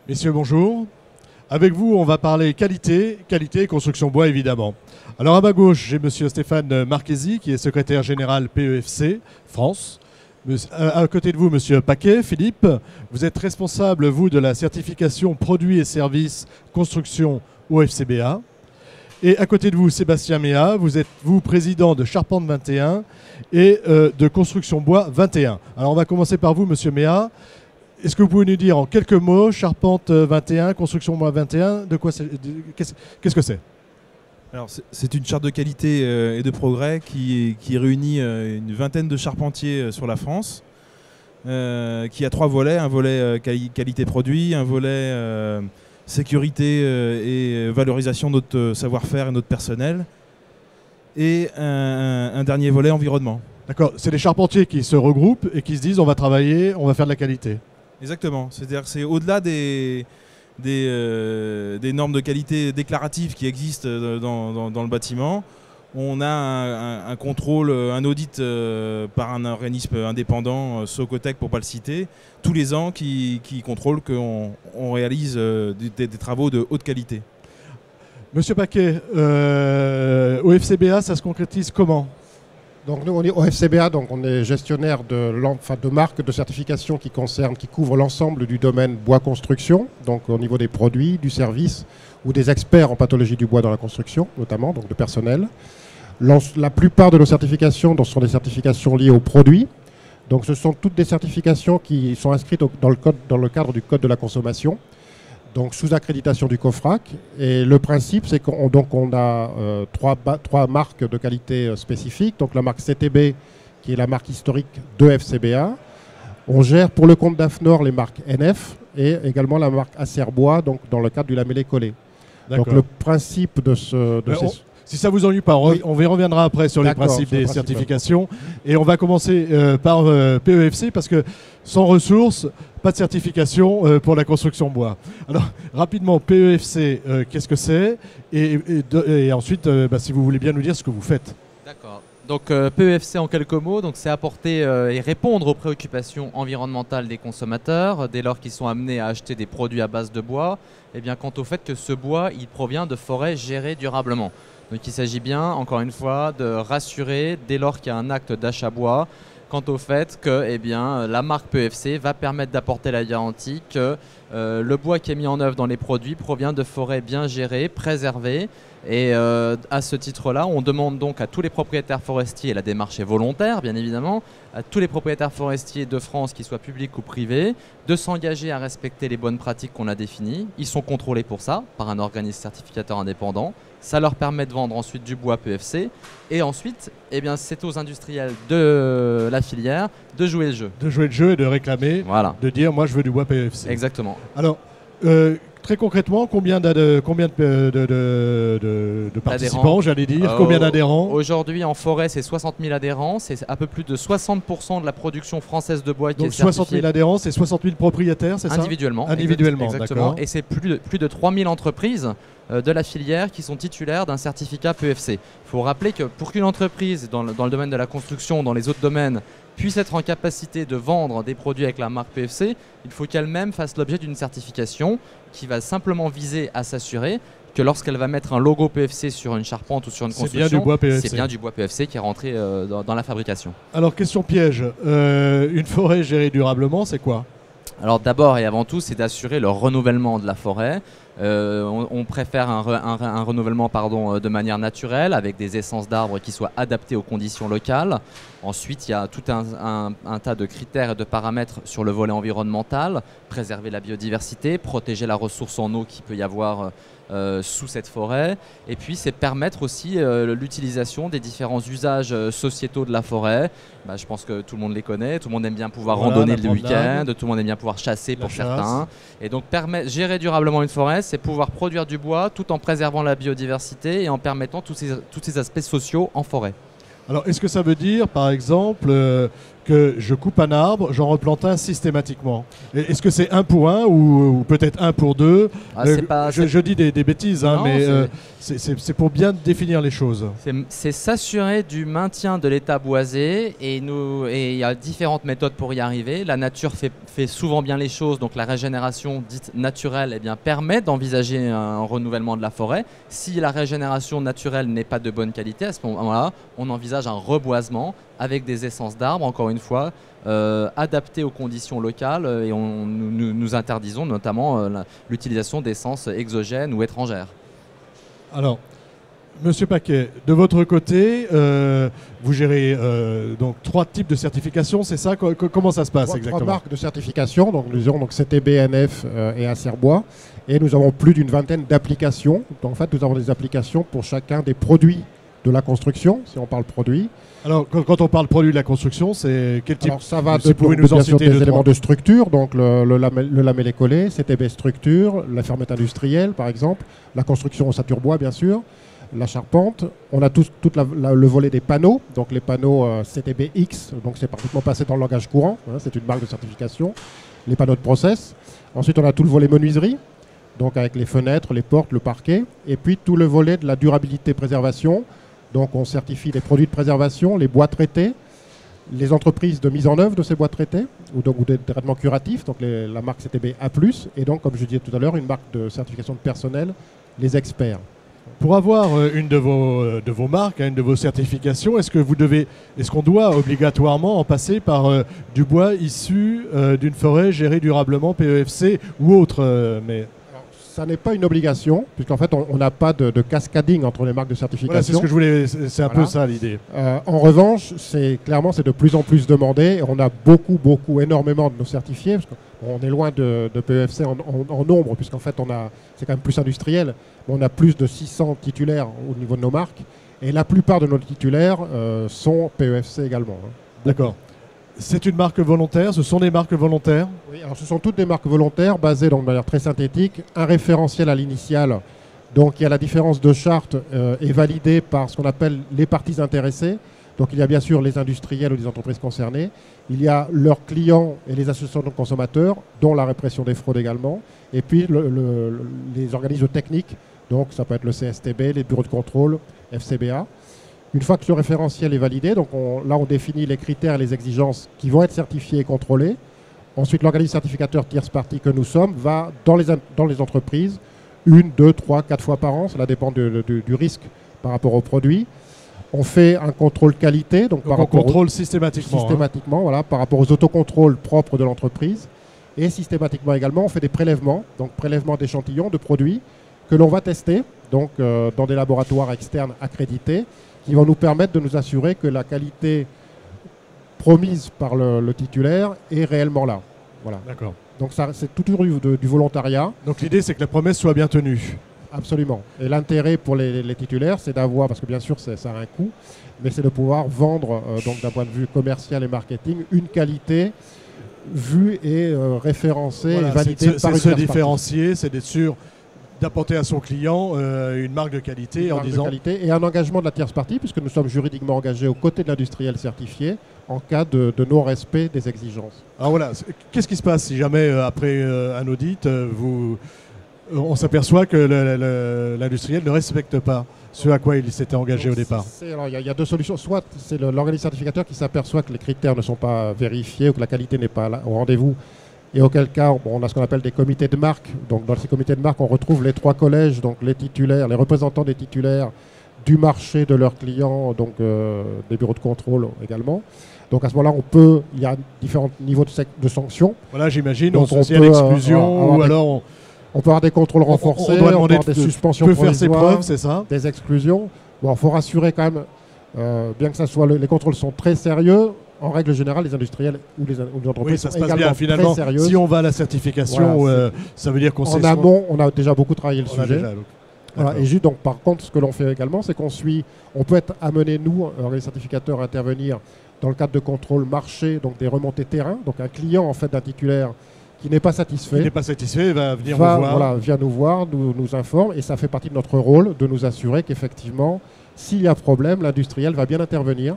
Messieurs, bonjour. Avec vous, on va parler qualité et construction bois, évidemment. Alors à ma gauche, j'ai Monsieur Stéphane Marchesi, qui est secrétaire général PEFC France. À côté de vous, Monsieur Paquet, Philippe, vous êtes responsable, vous, de la certification produits et services construction OFCBA. Et à côté de vous, Sébastien Méa, vous êtes, vous, président de Charpente 21 et de Construction Bois 21. Alors on va commencer par vous, Monsieur Méa. Est-ce que vous pouvez nous dire en quelques mots, Charpente 21, Construction Bois 21, de quoi qu'est-ce que c'est? Alors c'est une charte de qualité et de progrès qui réunit une vingtaine de charpentiers sur la France, qui a trois volets, un volet qualité produit, un volet sécurité et valorisation de notre savoir-faire et notre personnel, et un dernier volet environnement. D'accord, c'est les charpentiers qui se regroupent et qui se disent on va travailler, on va faire de la qualité. Exactement, c'est-à-dire que c'est au-delà des normes de qualité déclaratives qui existent dans le bâtiment. On a un contrôle, un audit par un organisme indépendant, Socotec pour ne pas le citer, tous les ans qui contrôle qu'on réalise des travaux de haute qualité. Monsieur Paquet, OFCBA, ça se concrétise comment? Donc nous, on est OFCBA, donc on est gestionnaire de marques de certification qui couvrent l'ensemble du domaine bois construction, donc au niveau des produits, du service ou des experts en pathologie du bois dans la construction, notamment, donc de personnel. La plupart de nos certifications sont des certifications liées aux produits. Donc ce sont toutes des certifications qui sont inscrites dans le cadre du Code de la consommation, donc sous accréditation du COFRAC. Et le principe, c'est qu'on a trois marques de qualité spécifiques. Donc la marque CTB, qui est la marque historique de FCBA. On gère pour le compte d'AFNOR les marques NF et également la marque Acerbois, donc dans le cadre du lamellé-collé. Donc le principe de si ça vous ennuie pas, on y reviendra après sur les principes des certifications. Et on va commencer par PEFC parce que sans ressources, pas de certification pour la construction bois. Alors rapidement, PEFC, qu'est-ce que c'est? Et ensuite, si vous voulez bien nous dire ce que vous faites. D'accord. Donc PEFC en quelques mots, c'est apporter et répondre aux préoccupations environnementales des consommateurs dès lors qu'ils sont amenés à acheter des produits à base de bois. Et bien quant au fait que ce bois, il provient de forêts gérées durablement. Donc il s'agit bien, encore une fois, de rassurer dès lors qu'il y a un acte d'achat bois, quant au fait que la marque PEFC va permettre d'apporter la garantie que le bois qui est mis en œuvre dans les produits provient de forêts bien gérées, préservées. Et à ce titre-là, on demande donc à tous les propriétaires forestiers, et la démarche est volontaire bien évidemment, à tous les propriétaires forestiers de France, qu'ils soient publics ou privés, de s'engager à respecter les bonnes pratiques qu'on a définies. Ils sont contrôlés pour ça par un organisme certificateur indépendant. Ça leur permet de vendre ensuite du bois PEFC. Et ensuite, c'est aux industriels de la filière de jouer le jeu. De jouer le jeu et de réclamer, de dire moi je veux du bois PEFC. Exactement. Alors, très concrètement, combien de participants, j'allais dire, combien d'adhérents? Aujourd'hui, en forêt, c'est 60 000 adhérents. C'est un peu plus de 60% de la production française de bois qui est certifiée. Donc 60 000 adhérents, c'est 60 000 propriétaires, c'est ça? Individuellement. Individuellement, exactement. Et c'est plus de 3 000 entreprises de la filière qui sont titulaires d'un certificat PEFC. Il faut rappeler que pour qu'une entreprise, dans le domaine de la construction, dans les autres domaines, puisse être en capacité de vendre des produits avec la marque PEFC, il faut qu'elle-même fasse l'objet d'une certification qui va simplement viser à s'assurer que lorsqu'elle va mettre un logo PEFC sur une charpente ou sur une construction, c'est bien du bois PEFC qui est rentré dans la fabrication. Alors question piège, une forêt gérée durablement, c'est quoi? Alors d'abord et avant tout, c'est d'assurer le renouvellement de la forêt. On préfère un renouvellement de manière naturelle avec des essences d'arbres qui soient adaptées aux conditions locales. Ensuite, il y a tout un tas de critères et de paramètres sur le volet environnemental, préserver la biodiversité, protéger la ressource en eau qu'il peut y avoir sous cette forêt. Et puis, c'est permettre aussi l'utilisation des différents usages sociétaux de la forêt. Je pense que tout le monde les connaît, tout le monde aime bien pouvoir randonner le week-end, tout le monde aime bien pouvoir chasser pour certains. Et donc, gérer durablement une forêt, c'est pouvoir produire du bois tout en préservant la biodiversité et en permettant tous ces aspects sociaux en forêt. Alors, est-ce que ça veut dire, par exemple, que je coupe un arbre, j'en replante un systématiquement. Est-ce que c'est 1 pour 1 ou peut-être 1 pour 2? Je dis des bêtises, hein, Non, mais c'est pour bien définir les choses. C'est s'assurer du maintien de l'état boisé et il y a différentes méthodes pour y arriver. La nature fait souvent bien les choses, donc la régénération dite naturelle eh bien, permet d'envisager un renouvellement de la forêt. Si la régénération naturelle n'est pas de bonne qualité, à ce moment-là, on envisage un reboisement avec des essences d'arbres, encore une fois, adaptées aux conditions locales et nous interdisons notamment l'utilisation d'essences exogènes ou étrangères. Alors, Monsieur Paquet, de votre côté, vous gérez donc 3 types de certifications, c'est ça? Comment ça se passe exactement? 3 marques de certification, donc nous avons CTB, NF et Acerbois, et nous avons plus d'une vingtaine d'applications. En fait, nous avons des applications pour chacun des produits de la construction, si on parle produit. Alors, quand on parle produit de la construction, c'est quel type? Alors, ça va si de bien sûr des éléments de structure, donc le lamellé collé, CTB structure, la fermette industrielle par exemple, la construction ossature-bois bien sûr, la charpente. On a tout le volet des panneaux, donc les panneaux CTB-X, donc c'est parfaitement passé dans le langage courant, hein, c'est une marque de certification, les panneaux de process. Ensuite, on a tout le volet menuiserie, donc avec les fenêtres, les portes, le parquet, et puis tout le volet de la durabilité préservation. Donc on certifie les produits de préservation, les bois traités, les entreprises de mise en œuvre de ces bois traités ou des traitements curatifs, donc la marque CTB A+, et donc comme je disais tout à l'heure, une marque de certification de personnel, les experts. Pour avoir une de vos marques, une de vos certifications, est-ce qu'on doit obligatoirement en passer par du bois issu d'une forêt gérée durablement PEFC ou autre Ça n'est pas une obligation, puisqu'en fait, on n'a pas de cascading entre les marques de certification. Voilà, c'est ce que je voulais, c'est un peu ça l'idée. En revanche, c'est de plus en plus demandé. On a énormément de nos certifiés, parce qu'on est loin de PEFC en nombre, puisqu'en fait, c'est quand même plus industriel. On a plus de 600 titulaires au niveau de nos marques, et la plupart de nos titulaires sont PEFC également. Hein. D'accord. C'est une marque volontaire, ce sont des marques volontaires? Oui, alors ce sont toutes des marques volontaires basées donc, de manière très synthétique. Un référentiel à l'initiale, donc il y a la différence de charte est validée par ce qu'on appelle les parties intéressées. Donc il y a bien sûr les industriels ou les entreprises concernées. Il y a leurs clients et les associations de consommateurs, dont la répression des fraudes également. Et puis les organismes techniques, donc ça peut être le CSTB, les bureaux de contrôle, FCBA. Une fois que le référentiel est validé, donc là on définit les critères et les exigences qui vont être certifiés et contrôlés. Ensuite, l'organisme certificateur tierce partie que nous sommes va dans les entreprises 1, 2, 3, 4 fois par an, cela dépend du risque par rapport au produit. On fait un contrôle qualité, donc on contrôle systématiquement, voilà, par rapport aux autocontrôles propres de l'entreprise. Et systématiquement également, on fait des prélèvements, donc prélèvements d'échantillons de produits que l'on va tester donc, dans des laboratoires externes accrédités, qui vont nous permettre de nous assurer que la qualité promise par le titulaire est réellement là. Voilà. D'accord. Donc c'est toujours du volontariat. Donc l'idée, c'est que la promesse soit bien tenue. Absolument. Et l'intérêt pour les titulaires, c'est d'avoir, parce que bien sûr ça a un coût, mais c'est de pouvoir vendre, donc d'un point de vue commercial et marketing, une qualité vue et référencée et validée par une C'est se différencier, c'est d'être sûr d'apporter à son client une marque de qualité et un engagement de la tierce partie, puisque nous sommes juridiquement engagés aux côtés de l'industriel certifié en cas de non-respect des exigences. Alors voilà, qu'est-ce qui se passe si jamais après un audit, on s'aperçoit que l'industriel ne respecte pas ce à quoi il s'était engagé au départ? Il y a 2 solutions. Soit c'est l'organisme certificateur qui s'aperçoit que les critères ne sont pas vérifiés ou que la qualité n'est pas au rendez-vous. Et auquel cas, on a ce qu'on appelle des comités de marque. Donc, dans ces comités de marque, on retrouve les 3 collèges, donc les titulaires, les représentants des titulaires du marché de leurs clients, donc des bureaux de contrôle également. Donc, à ce moment-là, il y a différents niveaux de sanctions. Voilà, j'imagine, on peut l'exclusion ou alors on peut avoir des contrôles renforcés, on doit demander des suspensions provisoires, faire ses preuves, c'est ça? Des exclusions. Bon, il faut rassurer quand même, bien que ça soit les contrôles sont très sérieux. En règle générale, les industriels ou les entreprises ça se sont passe également bien. Finalement, très sérieuses. Si on va à la certification, ça veut dire qu'on sait... En amont, on a déjà beaucoup travaillé le sujet. Voilà, et juste, donc, par contre, ce que l'on fait également, c'est on peut être amené, nous, les certificateurs, à intervenir dans le cadre de contrôle marché, donc des remontées terrain. Donc un client, en fait, d'un titulaire qui n'est pas satisfait. Qui n'est pas satisfait, va venir nous voir. Voilà, vient nous voir, nous informe, et ça fait partie de notre rôle de nous assurer qu'effectivement, s'il y a problème, l'industriel va bien intervenir.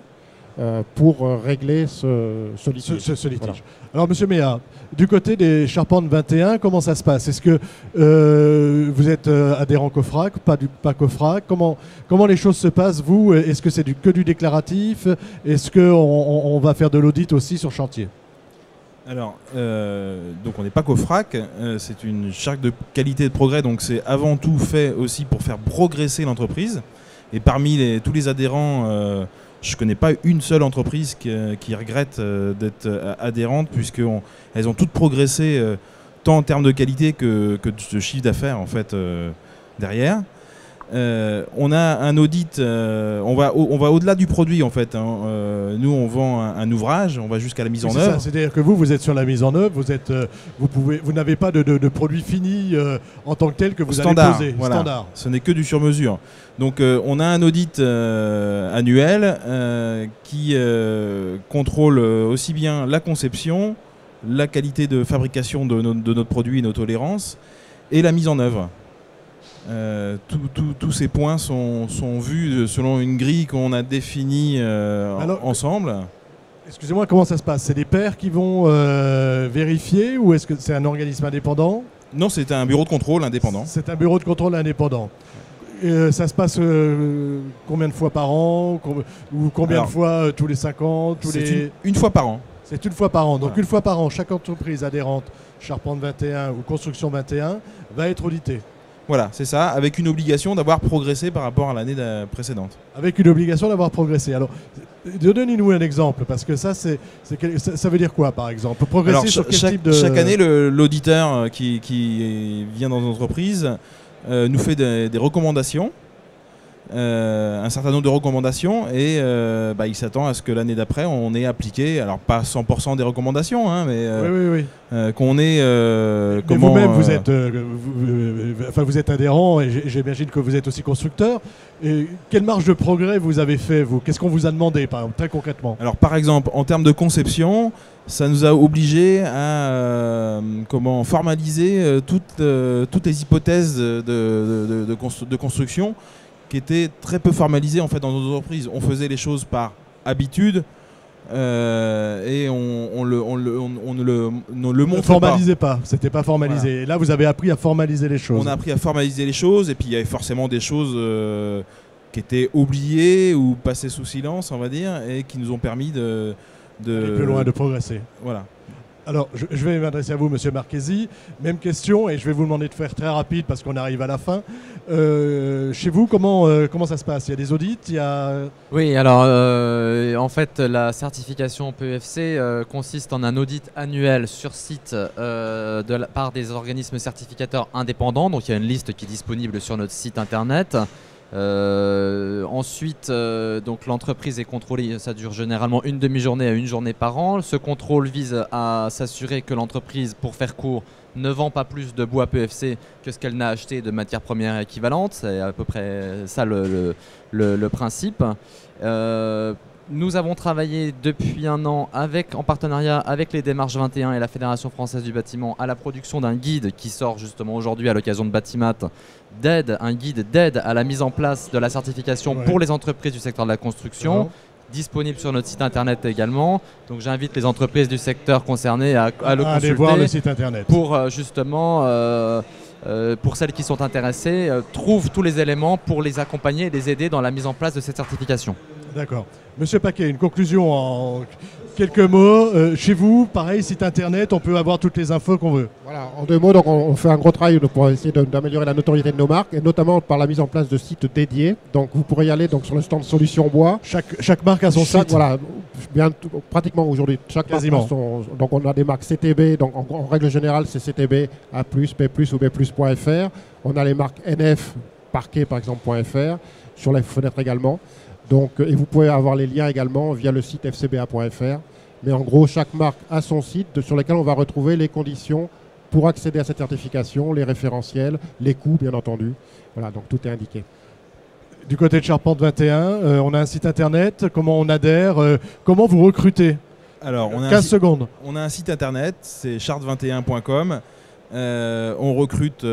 pour régler ce litige. Ce litige. Voilà. Alors, Monsieur Méa, du côté des charpentes 21, comment ça se passe? Est-ce que vous êtes adhérent COFRAC, pas COFRAC? Comment les choses se passent, vous? Est-ce que c'est que du déclaratif? Est-ce qu'on va faire de l'audit aussi sur chantier? Alors, donc on n'est pas COFRAC, c'est une charte de qualité et de progrès, donc c'est avant tout fait aussi pour faire progresser l'entreprise. Et parmi tous les adhérents, je ne connais pas une seule entreprise qui regrette d'être adhérente, puisqu'elles ont toutes progressé, tant en termes de qualité que de chiffre d'affaires en fait, derrière. On a un audit, on va au-delà du produit en fait. Nous on vend un ouvrage, on va jusqu'à la mise en œuvre. C'est-à-dire que vous êtes sur la mise en œuvre, vous n'avez pas de produit fini en tant que tel que vous allez poser. Voilà. Standard. Ce n'est que du sur-mesure. Donc on a un audit annuel qui contrôle aussi bien la conception, la qualité de fabrication de notre produit et nos tolérances, et la mise en œuvre. Tous ces points sont vus selon une grille qu'on a définie ensemble. Excusez-moi, comment ça se passe? C'est des pairs qui vont vérifier ou est-ce que c'est un organisme indépendant? Non, c'est un bureau de contrôle indépendant. C'est un bureau de contrôle indépendant. Ça se passe combien de fois par an ou combien de fois tous les 5 ans une fois par an. C'est une fois par an. Donc voilà. Une fois par an, chaque entreprise adhérente, Charpente 21 ou Construction 21, va être auditée. Voilà, c'est ça, avec une obligation d'avoir progressé par rapport à l'année précédente. Avec une obligation d'avoir progressé. Alors, donnez-nous un exemple, parce que ça veut dire quoi, par exemple? Progresser Alors, sur quel type de... Chaque année, l'auditeur qui vient dans l'entreprise nous fait des recommandations, un certain nombre de recommandations, et il s'attend à ce que l'année d'après, on ait appliqué, alors pas 100% des recommandations, hein, mais oui. qu'on ait... mais vous-même, vous êtes adhérent, et j'imagine que vous êtes aussi constructeur. Et quelle marge de progrès vous avez fait, vous? Qu'est-ce qu'on vous a demandé, par exemple, très concrètement? Alors, par exemple, en termes de conception, ça nous a obligés à formaliser toutes les hypothèses de construction qui étaient très peu formalisées en fait, dans nos entreprises. On faisait les choses par habitude et on ne le montrait pas. Formalisait pas, c'était pas formalisé. Voilà. Et là, vous avez appris à formaliser les choses. On a appris à formaliser les choses, et puis il y avait forcément des choses qui étaient oubliées ou passées sous silence, on va dire, et qui nous ont permis d'aller plus loin, de progresser. Voilà. Alors, je vais m'adresser à vous, Monsieur Marchesi. Même question, et je vais vous demander de faire très rapide parce qu'on arrive à la fin. Chez vous, comment ça se passe? Il y a des audits, Oui, alors en fait, la certification PEFC consiste en un audit annuel sur site par des organismes certificateurs indépendants. Donc, il y a une liste qui est disponible sur notre site internet. Ensuite, donc l'entreprise est contrôlée, ça dure généralement une demi-journée à une journée par an. Ce contrôle vise à s'assurer que l'entreprise, pour faire court, ne vend pas plus de bois PEFC que ce qu'elle n'a acheté de matières premières équivalentes. C'est à peu près ça le principe. Nous avons travaillé depuis un an en partenariat avec les Démarches 21 et la Fédération Française du Bâtiment à la production d'un guide qui sort justement aujourd'hui à l'occasion de Batimat, un guide d'aide à la mise en place de la certification pour les entreprises du secteur de la construction, disponible sur notre site internet également. Donc j'invite les entreprises du secteur concerné à le consulter. Aller voir le site internet. Pour justement... pour celles qui sont intéressées, trouvent tous les éléments pour les accompagner et les aider dans la mise en place de cette certification. D'accord. Monsieur Paquet, une conclusion en quelques mots. Chez vous, pareil, site internet, on peut avoir toutes les infos qu'on veut. Voilà, en 2 mots, donc on fait un gros travail pour essayer d'améliorer la notoriété de nos marques, et notamment par la mise en place de sites dédiés. Donc vous pourrez y aller donc, sur le stand Solutions Bois. Chaque marque a son site. Voilà, pratiquement aujourd'hui, chaque quasiment. Marque a son... Donc on a des marques CTB, donc en règle générale c'est CTB, A+, B+, ou B+.fr. On a les marques NF, Parquet par exemple, .fr, sur les fenêtres également. Donc, et vous pouvez avoir les liens également via le site fcba.fr. Mais en gros, chaque marque a son site sur lequel on va retrouver les conditions pour accéder à cette certification, les référentiels, les coûts bien entendu. Voilà, donc tout est indiqué. Du côté de Charpente 21, on a un site internet, comment on adhère, comment vous recrutez? Alors, 15 secondes. On a un site internet, c'est charte21.com. On recrute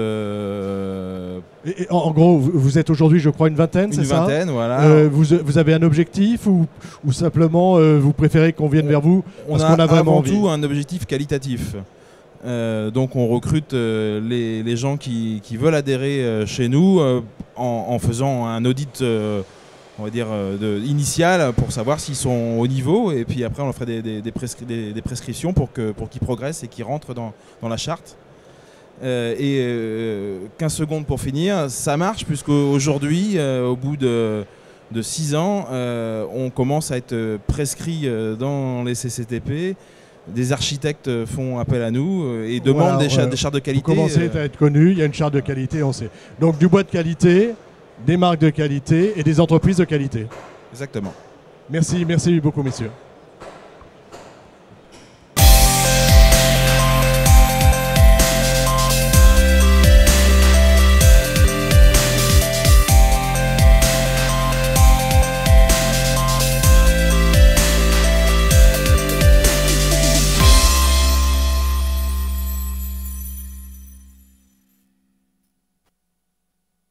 Et en gros, vous êtes aujourd'hui, je crois, une vingtaine, c'est ça? Une vingtaine, voilà. Vous avez un objectif ou simplement vous préférez qu'on vienne vers vous parce qu'on a vraiment avant envie? tout un objectif qualitatif. Donc on recrute les gens qui veulent adhérer chez nous en faisant un audit on va dire initial pour savoir s'ils sont au niveau, et puis après on leur ferait des prescriptions pour qu'ils progressent et qu'ils rentrent dans la charte. 15 secondes pour finir, ça marche puisqu'aujourd'hui, au bout de 6 ans, on commence à être prescrit dans les CCTP. Des architectes font appel à nous et demandent des chartes de qualité. Vous commencez à être connu, il y a une charte de qualité, on sait. Donc du bois de qualité, des marques de qualité et des entreprises de qualité. Exactement. Merci beaucoup messieurs.